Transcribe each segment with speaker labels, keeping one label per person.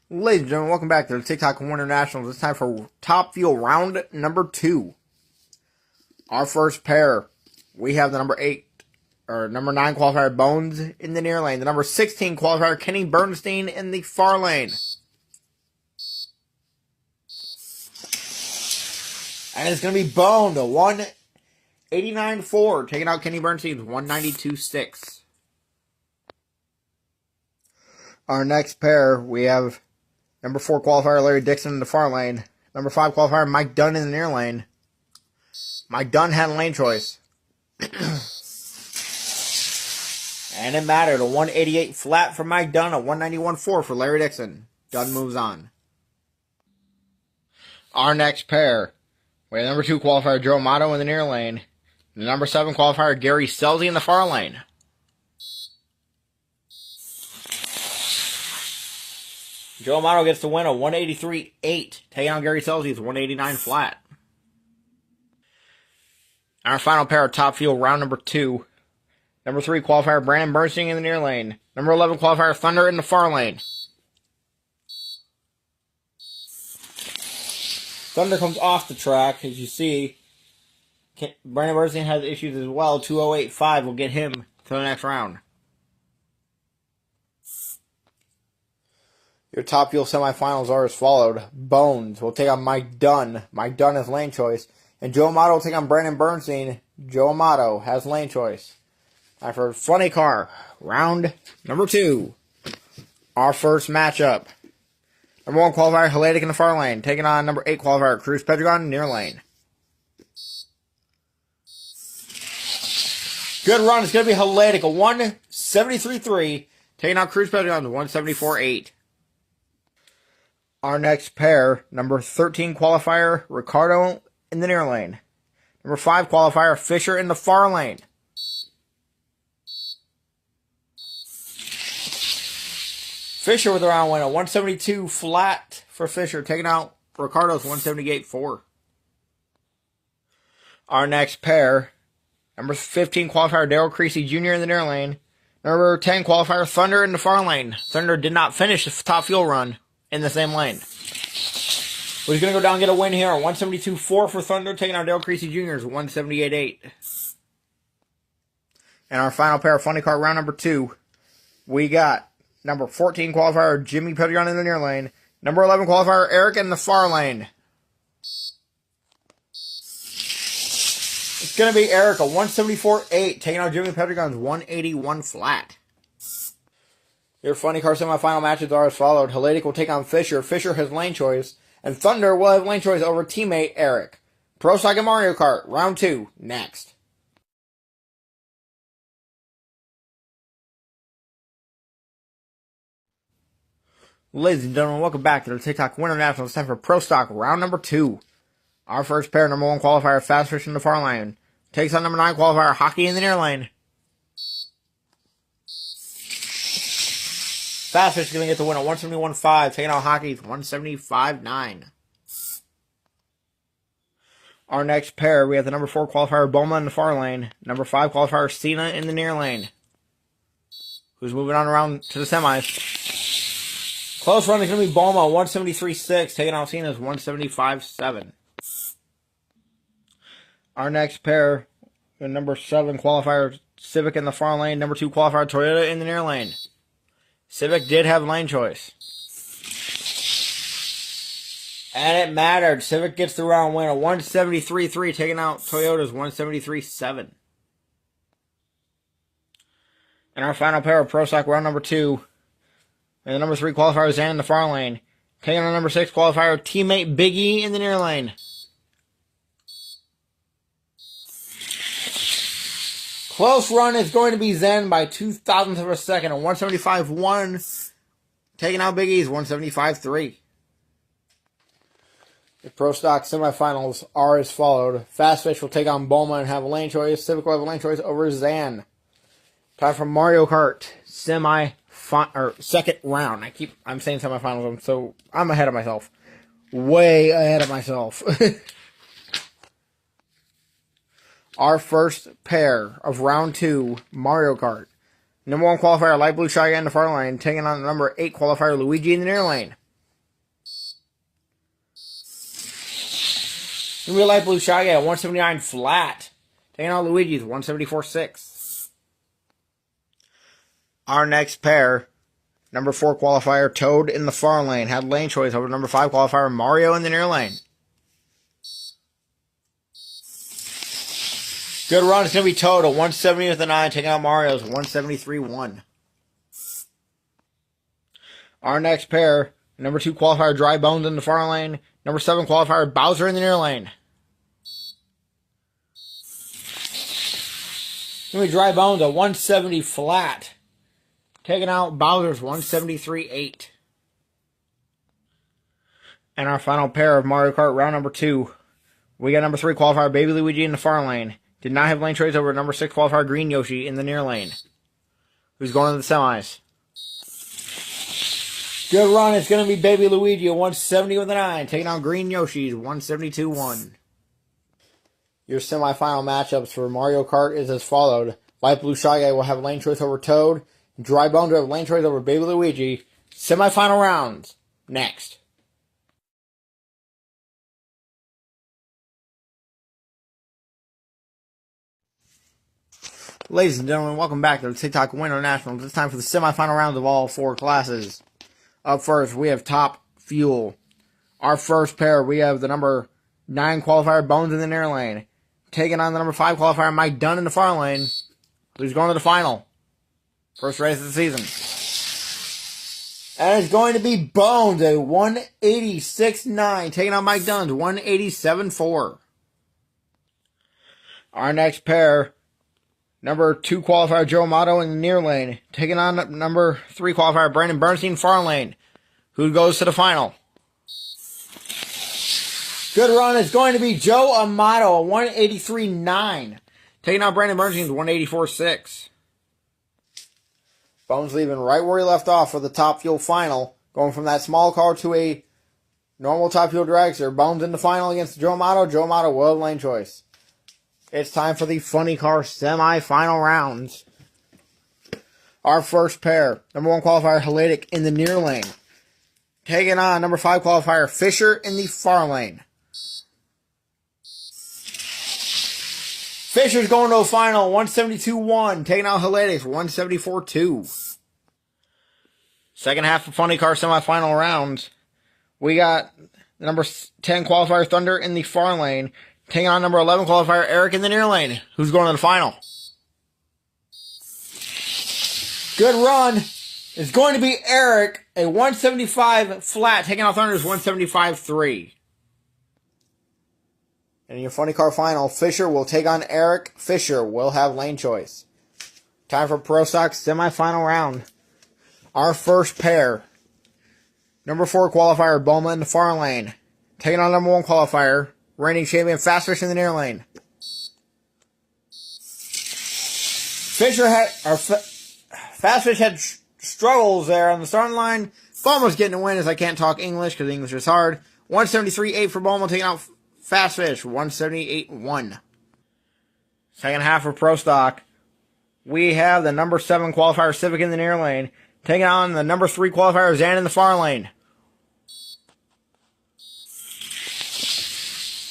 Speaker 1: Ladies and gentlemen, welcome back to the TikTok Winternationals. It's time for Top Fuel round number 2. Our first pair, we have the number 9 qualifier Bones in the near lane. The number 16 qualifier Kenny Bernstein in the far lane. And it's going to be Bone, the 189.4, taking out Kenny Bernstein's 192.6. Our next pair, we have number 4 qualifier Larry Dixon in the far lane. Number 5 qualifier Mike Dunn in the near lane. Mike Dunn had lane choice. And it mattered. A 188 flat for Mike Dunn, a 191.4 for Larry Dixon. Dunn moves on. Our next pair, we have number 2 qualifier Joe Amato in the near lane. The number 7 qualifier Gary Selzy in the far lane. Joe Amato gets to win a 183.8, taking on Gary Selzy's 189 flat. Our final pair of Top Fuel round number 2. Number 3 qualifier Brandon Bernstein in the near lane. Number 11 qualifier Thunder in the far lane. Thunder comes off the track, as you see. Brandon Bernstein has issues as well. 208.5 will get him to the next round. Your Top Fuel semifinals are as followed. Bones will take on Mike Dunn. Mike Dunn has lane choice. And Joe Amato will take on Brandon Bernstein. Joe Amato has lane choice. Time for Funny Car, round number 2. Our first matchup. Number 1 qualifier Helatic in the far lane, taking on number 8 qualifier Cruz Pedregon near lane. Good run. It's going to be Helatic, a 173.3, taking on Cruz Pedregon, 174.8. Our next pair, number 13 qualifier Ricardo in the near lane. Number 5 qualifier Fisher in the far lane. Fisher with a round win, a 172 flat for Fisher, taking out Ricardo's 178.4. Our next pair, number 15 qualifier Daryl Creasy Jr. in the near lane. Number 10 qualifier Thunder in the far lane. Thunder did not finish the Top Fuel run in the same lane. But he's going to go down and get a win here. 172.4 for Thunder, taking out Dale Creasy Jr.'s 178.8. And our final pair of Funny Car round number 2, we got number 14 qualifier Jimmy Pedregon in the near lane. Number 11 qualifier Eric in the far lane. It's going to be Eric, a 174.8, taking out Jimmy Pedregon's 181 flat. Your Funny Car semifinal matches are as followed. Helatic will take on Fisher. Fisher has lane choice. And Thunder will have lane choice over teammate Eric. Pro Stock and Mario Kart, round 2, next. Ladies and gentlemen, welcome back to the TikTok Winternationals. It's time for Pro Stock, round number 2. Our first pair, number 1 qualifier Fast Fish in the far lane. Takes on number 9 qualifier Hockey in the near lane. Fast Fish is going to get the win at 171.5, taking out Hockey's 175.9. Our next pair, we have the number 4 qualifier Boma in the far lane. Number 5 qualifier Cena in the near lane, who's moving on around to the semis. Close run is going to be Boma, 173.6, taking out Cena's 175.7. Our next pair, the number 7 qualifier Civic in the far lane. Number 2 qualifier Toyota in the near lane. Civic did have lane choice. And it mattered. Civic gets the round win, a 173.3, taking out Toyota's 173.7. And our final pair of Pro Stock round number 2. And the number 3 qualifier Zan in the far lane. Taking on number 6 qualifier teammate Big E in the near lane. Close run is going to be Zen by 0.02 of a second. A 175.1. Taking out Big E's 175.3. The Pro Stock semifinals are as followed. Fast Fish will take on Boma and have a lane choice. Civic will have a lane choice over Zan. Time for Mario Kart second round. I'm saying semifinals, I'm ahead of myself. Way ahead of myself. Our first pair of round 2, Mario Kart. Number 1 qualifier, Light Blue Cheyenne in the far lane, taking on the number 8 qualifier, Luigi in the near lane. Gonna be a light blue Shy Guy at 179 flat. Taking out Luigi's 174.6. Our next pair, number 4 qualifier Toad in the far lane, had lane choice over number 5 qualifier Mario in the near lane. Good run. It's going to be Toad at 170 with the 9, taking out Mario's 173.1. Our next pair, number 2 qualifier Dry Bones in the far lane, number 7 qualifier Bowser in the near lane. It's going to be Dry Bones at 170 flat, taking out Bowser's 173.8. And our final pair of Mario Kart round number 2, we got number 3 qualifier Baby Luigi in the far lane. Did not have lane choice over number 6 qualifier Green Yoshi in the near lane, who's going to the semis. Good run. It's going to be Baby Luigi at 170 with a 9, taking out Green Yoshi's 172.1. Your semifinal matchups for Mario Kart is as followed. Light Blue Shy Guy will have lane choice over Toad. Dry Bones will have lane choice over Baby Luigi. Semifinal rounds next. Ladies and gentlemen, welcome back to the TikTok Winternationals. It's time for the semifinal rounds of all 4 classes. Up first, we have Top Fuel. Our first pair, we have the number 9 qualifier Bones in the near lane, taking on the number 5 qualifier Mike Dunn in the far lane, who's going to the final. First race of the season. And it's going to be Bones at 186.9, taking on Mike Dunn's 187.4. Our next pair, number 2 qualifier Joe Amato in the near lane, taking on number 3 qualifier Brandon Bernstein far lane, who goes to the final. Good run. It's going to be Joe Amato at 183.9, taking out Brandon Bernstein's 184.6. Bones leaving right where he left off for the Top Fuel final, going from that small car to a normal Top Fuel dragster. Bones in the final against Joe Amato. Joe Amato will have lane choice. It's time for the Funny Car semi-final rounds. Our first pair, number 1 qualifier Halidic in the near lane, taking on number 5 qualifier Fisher in the far lane. Fisher's going to a final, 172.1, taking out Halidic, 174.2. Second half of Funny Car semi-final rounds, we got number 10 qualifier Thunder in the far lane, taking on number 11 qualifier Eric in the near lane, who's going to the final. Good run. It's going to be Eric, a 175 flat, taking out Thunder's 175.3. And in your Funny Car final, Fisher will take on Eric. Fisher will have lane choice. Time for Pro Stock semifinal round. Our first pair, number 4 qualifier Bowman in the far lane, taking on number 1 qualifier reigning champion Fast Fish in the near lane. Fast Fish had struggles there on the starting line. Bowman's getting a win as I can't talk English because English is hard. 173.8 for Bowman, taking out Fast Fish, 178.1. Second half for Pro Stock, we have the number 7 qualifier Civic in the near lane, taking on the number 3 qualifier Zan in the far lane.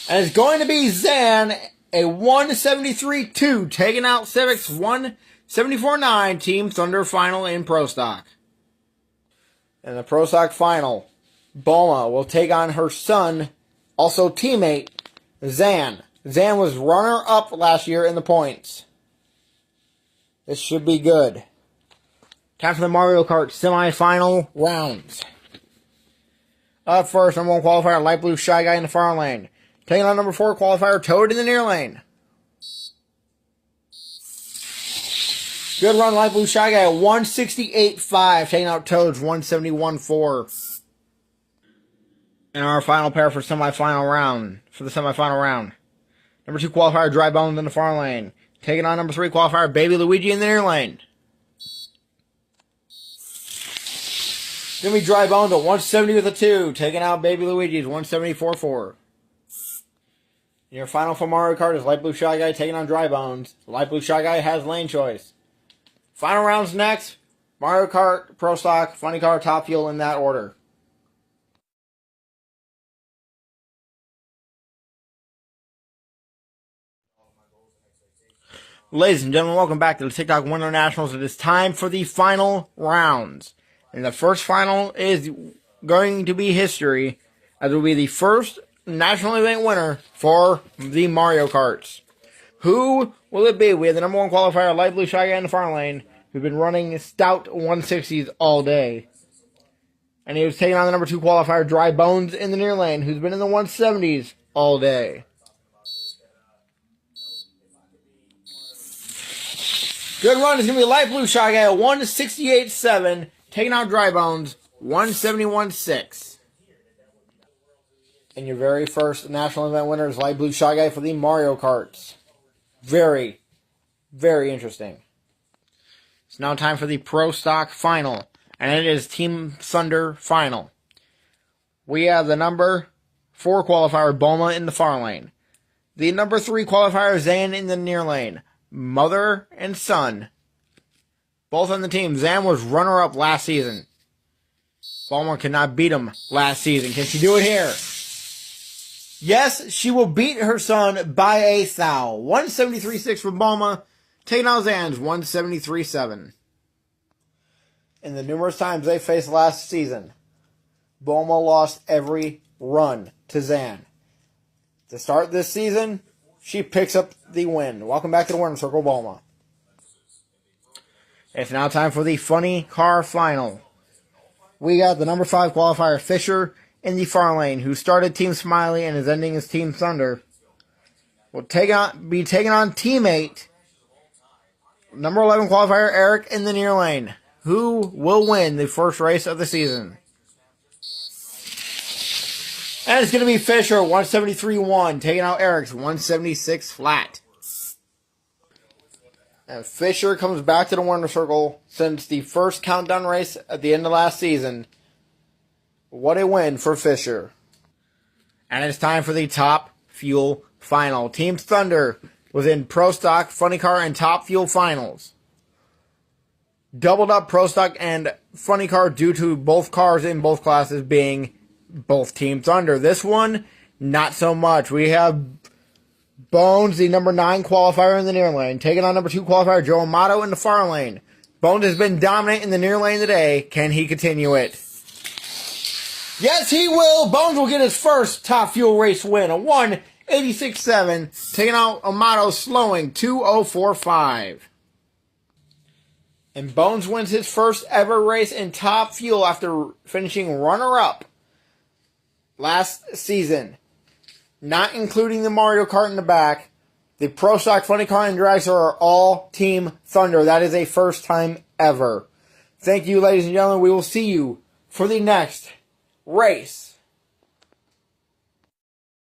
Speaker 1: And it's going to be Zan, a 173.2, taking out Civic's 174.9 Team Thunder final in Pro Stock. In the Pro Stock final, Bulma will take on her son, also teammate, Zan. Zan was runner-up last year in the points. This should be good. Time for the Mario Kart semi-final rounds. Up first, number 1 qualifier, Light Blue Shy Guy in the far lane, taking on number 4 qualifier, Toad in the near lane. Good run, Light Blue Shy Guy at 168.5, taking out Toad's 171.4. And our final pair for the semifinal round. Number 2 qualifier, Dry Bones in the far lane, taking on number 3 qualifier, Baby Luigi in the near lane. It's going to be Dry Bones at 170 with a 2, taking out Baby Luigi's 174.4. And your final for Mario Kart is Light Blue Shy Guy taking on Dry Bones. Light Blue Shy Guy has lane choice. Final rounds next. Mario Kart, Pro Stock, Funny Car, Top Fuel in that order. Ladies and gentlemen, welcome back to the TikTok Winternationals. It is time for the final rounds. And the first final is going to be history, as it will be the first national event winner for the Mario Karts. Who will it be? We have the number one qualifier, Light Blue Shy Guy in the far lane, who's been running stout 160s all day. And he was taking on the number two qualifier, Dry Bones, in the near lane, who's been in the 170s all day. Good run is going to be Light Blue Shy Guy at 168.7, taking out Dry Bones, 171.6. And your very first national event winner is Light Blue Shy Guy for the Mario Karts. Very, very interesting. It's now time for the Pro Stock Final, and it is Team Thunder Final. We have the number 4 qualifier, Bulma, in the far lane. The number 3 qualifier, Zan, in the near lane. Mother and son, both on the team. Zan was runner-up last season. Bulma could not beat him last season. Can she do it here? Yes, she will beat her son by a thou. 173.6 for Bulma, taking out Zan's 173.7. In the numerous times they faced last season, Bulma lost every run to Zan. To start this season, she picks up the win. Welcome back to the Winner Circle, Bulma. It's now time for the Funny Car Final. We got the number 5 qualifier, Fisher, in the far lane, who started Team Smiley and is ending as Team Thunder. Will be taking on teammate, number 11 qualifier, Eric, in the near lane. Who will win the first race of the season? And it's going to be Fisher, 173.1, taking out Eric's 176 flat. And Fisher comes back to the Winner Circle since the first countdown race at the end of last season. What a win for Fisher. And it's time for the Top Fuel Final. Team Thunder was in Pro Stock, Funny Car, and Top Fuel Finals. Doubled up Pro Stock and Funny Car due to both cars in both classes being both Team Thunder. This one, not so much. We have Bones, the number 9 qualifier in the near lane, taking on number 2 qualifier, Joe Amato, in the far lane. Bones has been dominant in the near lane today. Can he continue it? Yes, he will. Bones will get his first Top Fuel race win, a 186.7, taking out Amato, slowing 2:04.5. And Bones wins his first ever race in Top Fuel after finishing runner-up last season, not including the Mario Kart in the back. The Pro Stock, Funny Car, and Dragster are all Team Thunder. That is a first time ever. Thank you, ladies and gentlemen. We will see you for the next race.